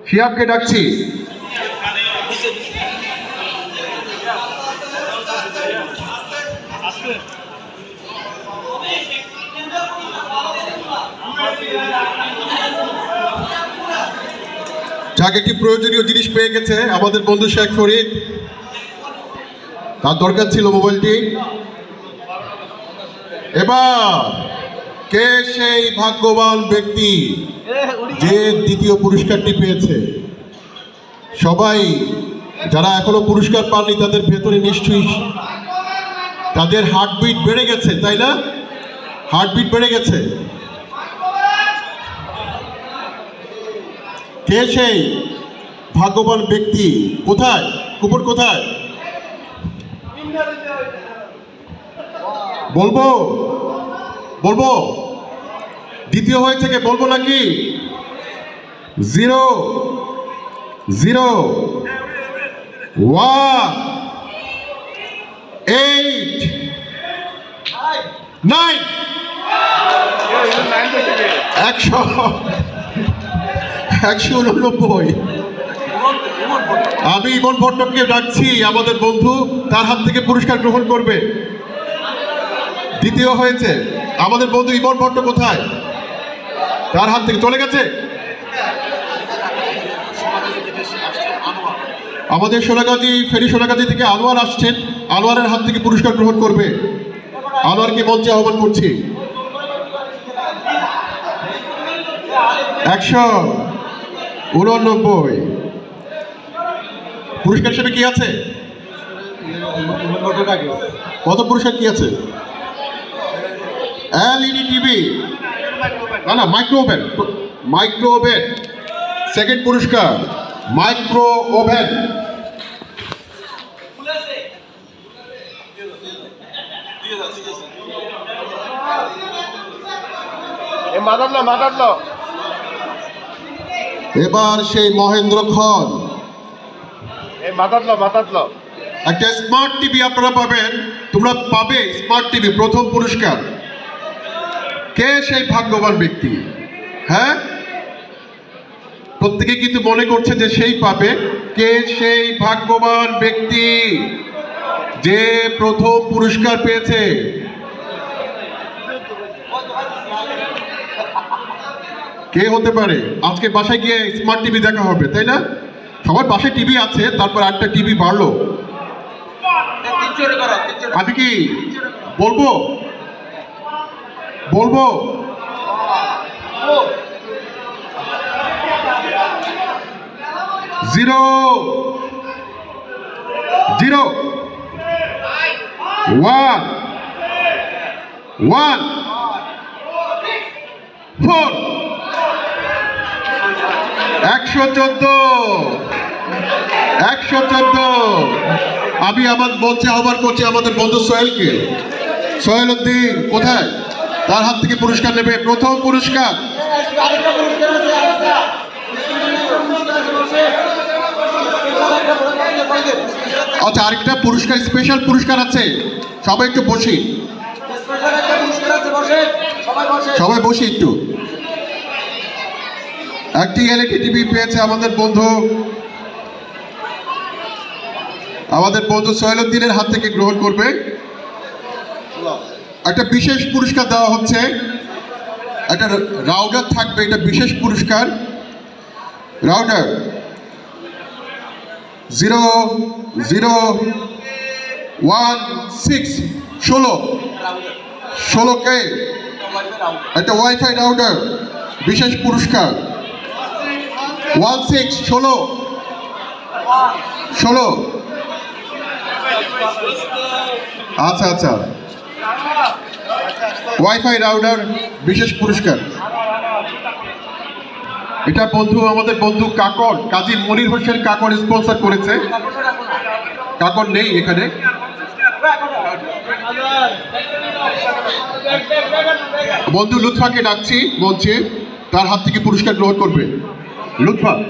শিহাবকে ডাকছি। যাক একটি প্রয়োজনীয় জিনিস পেয়ে গেছে আমাদের বন্ধু শেখ ফরিদ, তার দরকার ছিল মোবাইলটি। এবার কে সেই ভাগ্যবান ব্যক্তি যে দ্বিতীয় পুরস্কারটি পেয়েছে? সবাই যারা এখনো পুরস্কার পাননি তাদের ভেতরে নিশ্চয়ই তাদের হার্টবিট বেড়ে গেছে, তাই না? হার্টবিট বেড়ে গেছে। কে সেই ভাগ্যবান ব্যক্তি? কোথায় কুকুর, কোথায় বলবো? বলবো দ্বিতীয় হয়েছে কে বলবো নাকি? 0 0 1 8 9 189। আমি ইমন ভট্টকে ডাকছি, আমাদের বন্ধু, তার হাত থেকে পুরস্কার গ্রহণ করবে। দ্বিতীয় হয়েছে আমাদের বন্ধু ইমন ভট্ট, কোথায়? তার হাত থেকে চলে গেছে। আমাদের সোনাগাজী ফেরি সোনাগাজী থেকে আনোয়ার আসছেন, আনোয়ারের হাত থেকে পুরস্কার গ্রহণ করবে। আনোয়ারকে মঞ্চে আহ্বান করছি। 189 পুরস্কার হিসেবে কি আছে? কত পুরস্কার কি আছে? এলইডি টিভি, না micro oven. Micro oven second পুরস্কার, মাইক্রো ওভেন। এবার সেই মহেন্দ্র খন একটা স্মার্ট টিভি আপনারা পাবেন, তোমরা পাবে স্মার্ট টিভি, প্রথম পুরস্কার। কে সেই ভাগ্যবান ব্যক্তি? হ্যাঁ, প্রত্যেকে কিন্তু মনে করছে যে সেই পাবে। কে সেই ভাগ্যবান ব্যক্তি যে প্রথম পুরস্কার পেয়েছে? কে হতে পারে? আজকে বাসায় গিয়ে স্মার্ট টিভি দেখা হবে, তাই না? সবার বাসায় টিভি আছে, তারপর একটা টিভি বাড়লো। আমি কি বলবো? বলবো 0 0 1 1 4 114। আমি আমার মঞ্চে আহ্বান করছি আমাদের বন্ধু সোহেলকে। সোহেল উদ্দিন কোথায়? তার হাত থেকে পুরস্কার নেবে, প্রথম পুরস্কার। আচ্ছা, আরেকটা পুরস্কার, স্পেশাল পুরস্কার আছে। সবাই একটু বসি, সবাই বসি একটু। একটি এলইডি টিভি পেয়েছে আমাদের বন্ধু সোহেলউদ্দিনের হাত থেকে গ্রহণ করবে। একটা বিশেষ পুরস্কার দেওয়া হচ্ছে, একটা রাউডার থাকবে, এটা বিশেষ পুরস্কার। রাউডার 0 0 1 6 16কে একটা ওয়াইফাই রাউডার, বিশেষ পুরস্কার। 16 16। আচ্ছা, ওয়াইফাই রাউডার বিশেষ পুরস্কার। এটা আমাদের বন্ধু কাকর, কাজী মনির হোসেন কাকর স্পন্সর করেছে। কাকর নেই এখানে। বন্ধু লুৎফাকে ডাকছি মঞ্চে, তার হাত থেকে পুরস্কার গ্রহণ করবে। লুৎফা।